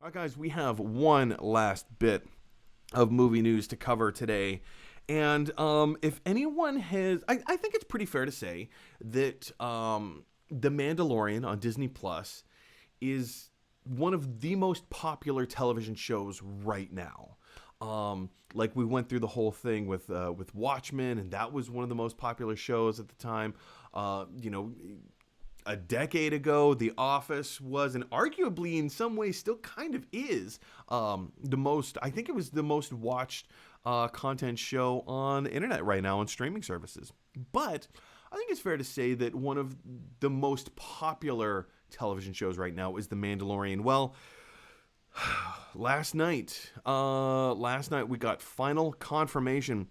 All right, guys, we have one last bit of movie news to cover today. And if anyone has, I think it's pretty fair to say that The Mandalorian on Disney Plus is one of the most popular television shows right now. Like we went through the whole thing with Watchmen, and that was one of the most popular shows at the time. A decade ago, The Office was, and arguably in some ways still kind of is, I think it was the most watched content show on the internet right now on streaming services. But I think it's fair to say that one of the most popular television shows right now is The Mandalorian. Well, last night we got final confirmation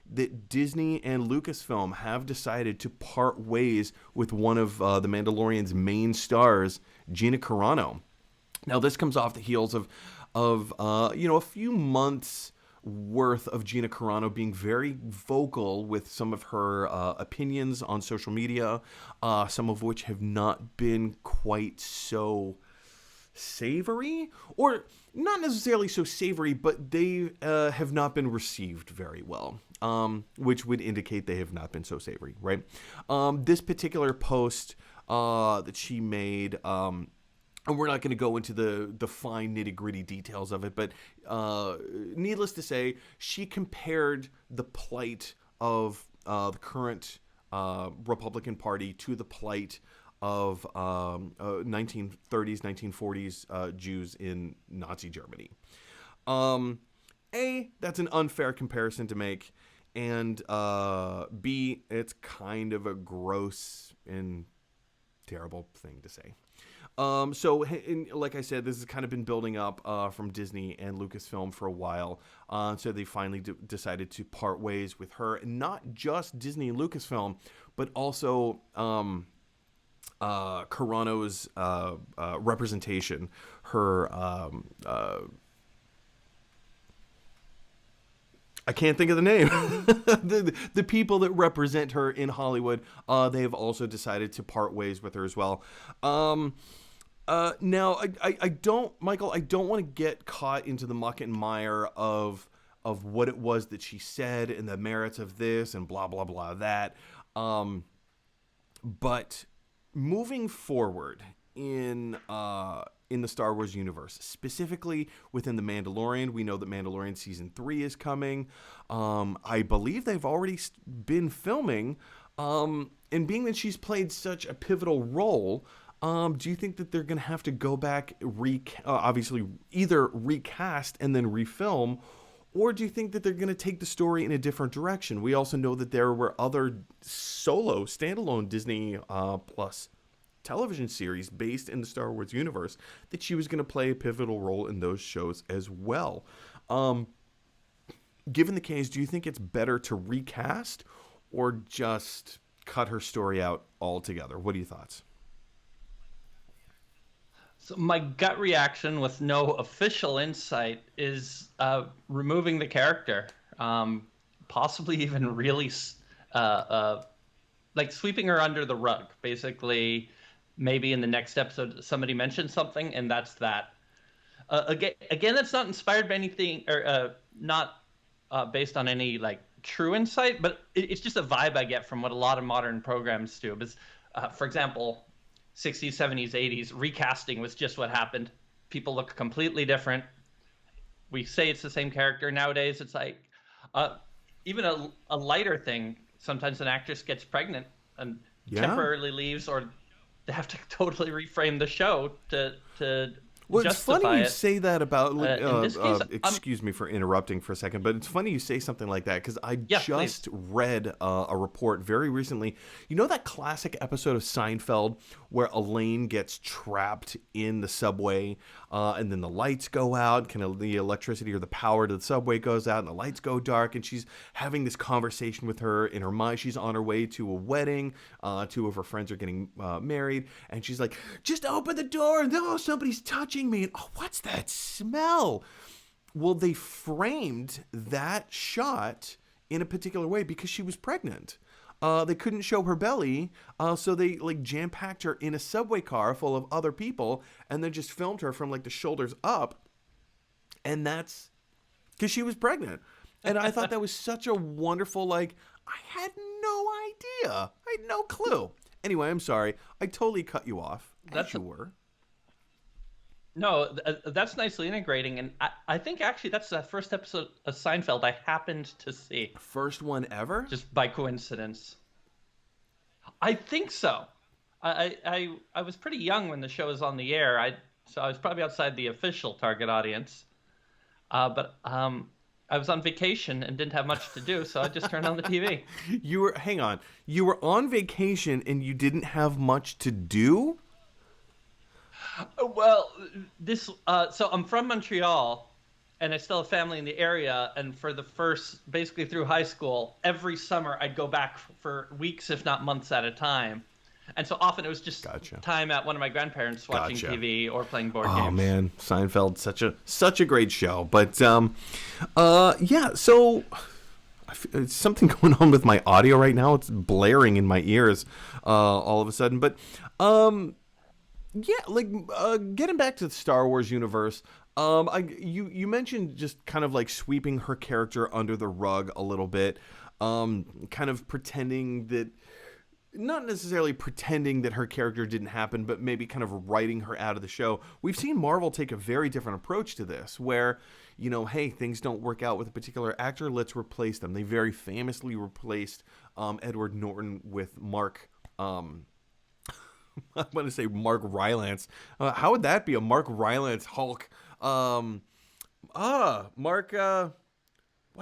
that Disney and Lucasfilm have decided to part ways with one of The Mandalorian's main stars, Gina Carano. Now, this comes off the heels of a few months worth of Gina Carano being very vocal with some of her opinions on social media, some of which have not been quite so savory, or not necessarily so savory, but they have not been received very well, which would indicate they have not been so savory, right? This particular post that she made, and we're not going to go into the fine nitty-gritty details of it, but needless to say, she compared the plight of the current Republican Party to the plight of 1930s, 1940s Jews in Nazi Germany. That's an unfair comparison to make, and B, it's kind of a gross and terrible thing to say. Like I said, this has kind of been building up from Disney and Lucasfilm for a while. So they finally decided to part ways with her, and not just Disney and Lucasfilm, but also Carano's representation, her I can't think of the name. the people that represent her in Hollywood, they have also decided to part ways with her as well. Now, I don't want to get caught into the muck and mire of what it was that she said and the merits of this and blah blah blah that. But moving forward in the Star Wars universe, specifically within The Mandalorian, we know that Mandalorian Season 3 is coming. I believe they've already been filming. And being that she's played such a pivotal role, do you think that they're going to have to go back, obviously either recast and then refilm, or do you think that they're going to take the story in a different direction? We also know that there were other standalone Disney Plus television series based in the Star Wars universe that she was going to play a pivotal role in those shows as well. Given the case, do you think it's better to recast or just cut her story out altogether? What are your thoughts? So my gut reaction with no official insight is removing the character, possibly even really like sweeping her under the rug. Basically, maybe in the next episode somebody mentioned something and that's that. Again, that's not inspired by anything or not based on any like true insight, but it's just a vibe I get from what a lot of modern programs do. Because, for example, 60s, 70s, 80s, recasting was just what happened. People look completely different. We say it's the same character. Nowadays, it's like even a lighter thing. Sometimes an actress gets pregnant and temporarily leaves, or they have to totally reframe the show to Well, it's justify funny you it. say that about. In this case, excuse me for interrupting for a second, but it's funny you say something like that because I just read a report very recently. You know that classic episode of Seinfeld where Elaine gets trapped in the subway, and then the lights go out, kind of the electricity or the power to the subway goes out, and the lights go dark, and she's having this conversation with her in her mind. She's on her way to a wedding. Two of her friends are getting married, and she's like, "Just open the door! No, somebody's touching me, and oh, what's that smell?" Well, they framed that shot in a particular way because she was pregnant. They couldn't show her belly, so they like jam-packed her in a subway car full of other people and then just filmed her from like the shoulders up. And that's because she was pregnant. And I thought that was such a wonderful, like, I had no idea. I had no clue. Anyway, I'm sorry. I totally cut you off, as you were. No, that's nicely integrating. And I think actually that's the first episode of Seinfeld I happened to see. First one ever? Just by coincidence. I think so. I was pretty young when the show was on the air. So I was probably outside the official target audience. But I was on vacation and didn't have much to do, so I just turned on the TV. Hang on. You were on vacation and you didn't have much to do? Well, so I'm from Montreal, and I still have family in the area. And for the first, basically through high school, every summer I'd go back for weeks, if not months at a time. And so often it was just time at one of my grandparents watching TV or playing board games. Oh man, Seinfeld, such a great show. But yeah, so it's something going on with my audio right now. It's blaring in my ears all of a sudden. But yeah, like getting back to the Star Wars universe, you mentioned just kind of like sweeping her character under the rug a little bit, kind of pretending that. Not necessarily pretending that her character didn't happen, but maybe kind of writing her out of the show. We've seen Marvel take a very different approach to this, where, you know, hey, things don't work out with a particular actor, let's replace them. They very famously replaced Edward Norton with Mark, I'm going to say Mark Rylance. How would that be, a Mark Rylance Hulk? Mark, why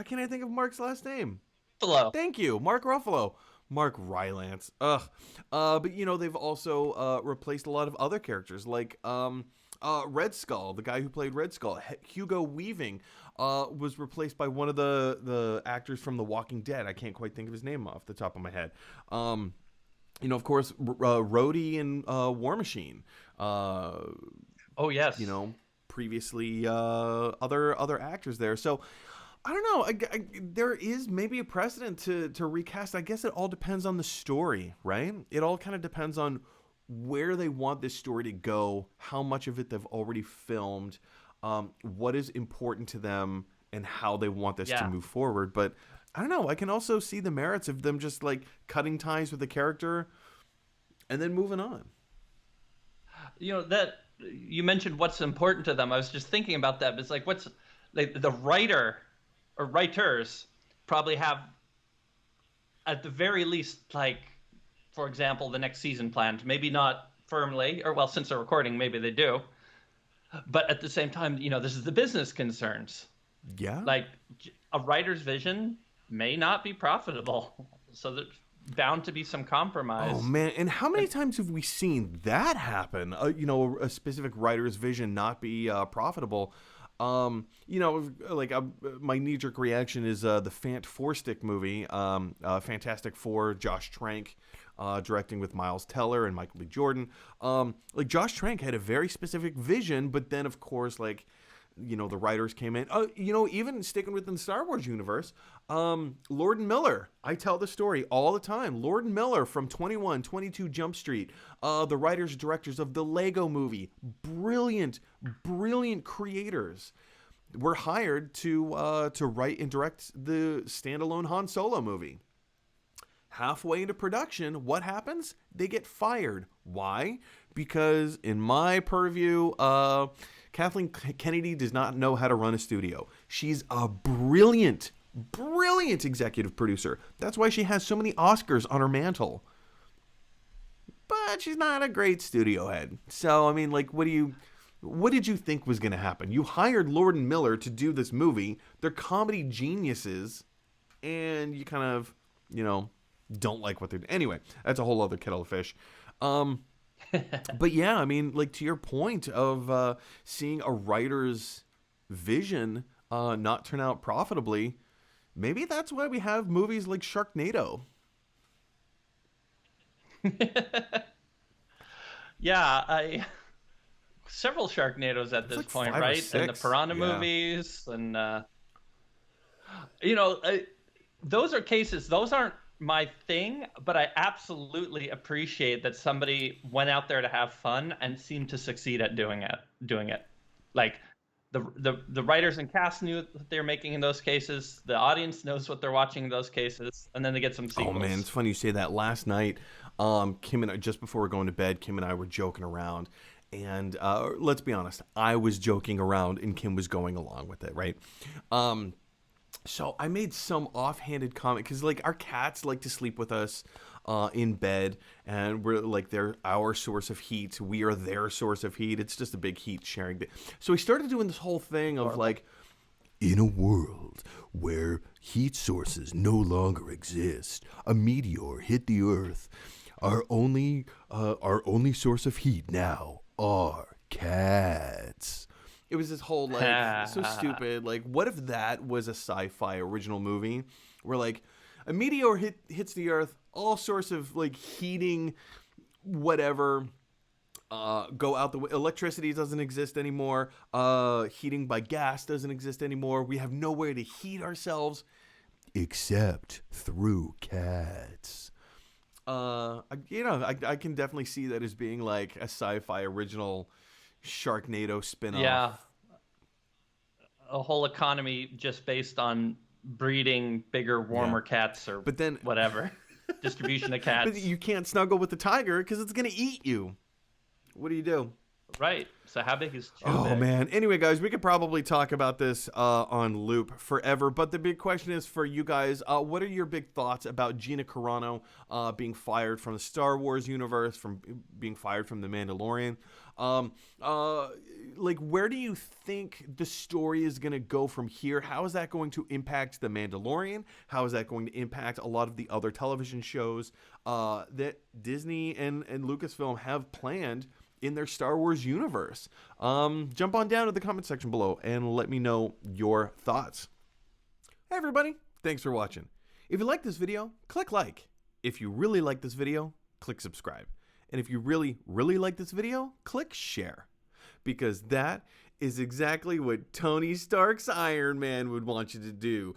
can't I think of Mark's last name? Ruffalo. Thank you, Mark Ruffalo. Mark Rylance. But, you know, they've also replaced a lot of other characters, like Red Skull, the guy who played Red Skull. Hugo Weaving was replaced by one of the actors from The Walking Dead. I can't quite think of his name off the top of my head. You know, of course, Rhodey in War Machine. Oh, yes. You know, previously other actors there. So, I don't know. There is maybe a precedent to recast. I guess it all depends on the story, right? It all kind of depends on where they want this story to go, how much of it they've already filmed, what is important to them, and how they want this to move forward. But I don't know. I can also see the merits of them just like cutting ties with the character and then moving on. You know, that you mentioned what's important to them. I was just thinking about that. It's like what's like the writer or writers probably have, at the very least, like, for example, the next season planned. Maybe not firmly, or well, since they're recording, maybe they do. But at the same time, you know, this is the business concerns. Yeah. Like, a writer's vision may not be profitable, so there's bound to be some compromise. Oh man, and how many times have we seen that happen? You know, a specific writer's vision not be profitable. You know, like my knee-jerk reaction is the Four Stick movie, Fantastic Four, Josh Trank, directing with Miles Teller and Michael B. Jordan. Like Josh Trank had a very specific vision, but then of course, like, you know, the writers came in. You know, even sticking within the Star Wars universe, Lord and Miller. I tell the story all the time. Lord and Miller from 21-22 Jump Street, the writers and directors of the Lego movie, brilliant creators, were hired to write and direct the standalone Han Solo movie. Halfway into production, what happens? They get fired. Why? Because in my purview, Kathleen Kennedy does not know how to run a studio. She's a brilliant executive producer. That's why she has so many Oscars on her mantle. But she's not a great studio head. So, I mean, like, what did you think was going to happen? You hired Lord and Miller to do this movie. They're comedy geniuses. And you kind of, you know, don't like what they're doing. Anyway, that's a whole other kettle of fish. But yeah, I mean, like, to your point of seeing a writer's vision not turn out profitably, maybe that's why we have movies like Sharknado. Yeah, several Sharknadoes at this like point, 5 or right? 6. And the Piranha movies, and you know, those are cases. Those aren't my thing, but I absolutely appreciate that somebody went out there to have fun and seemed to succeed at doing it. Like, The writers and cast knew what they were making in those cases. The audience knows what they're watching in those cases, and then they get some Oh sequels. man, it's funny you say that. Last night, Kim and I, just before we're going to bed, Kim and I were joking around, and let's be honest, I was joking around, and Kim was going along with it, right? So I made some offhanded comment because like our cats like to sleep with us in bed, and we're like they're our source of heat. We are their source of heat. It's just a big heat sharing bit. So we started doing this whole thing of like, in a world where heat sources no longer exist, a meteor hit the Earth. Our only source of heat now are cats. It was this whole like so stupid. Like, what if that was a sci-fi original movie where like a meteor hits the Earth, all sorts of like heating, whatever. Go out the way. Electricity doesn't exist anymore. Heating by gas doesn't exist anymore. We have nowhere to heat ourselves except through cats. I can definitely see that as being like a sci-fi original Sharknado spinoff. Yeah, a whole economy just based on breeding bigger, warmer cats, or but then whatever. Distribution of cats. But you can't snuggle with the tiger because it's gonna eat you. What do you do? Right. So how big is too Oh big? man. Anyway, guys, we could probably talk about this on loop forever. But the big question is for you guys: what are your big thoughts about Gina Carano being fired from the Star Wars universe, from being fired from the Mandalorian? Like, where do you think the story is going to go from here? How is that going to impact the Mandalorian? How is that going to impact a lot of the other television shows that Disney and Lucasfilm have planned in their Star Wars universe? Jump on down to the comment section below and let me know your thoughts. Hey everybody, thanks for watching. If you like this video, click like. If you really like this video, click subscribe. And if you really, really like this video, click share. Because that is exactly what Tony Stark's Iron Man would want you to do.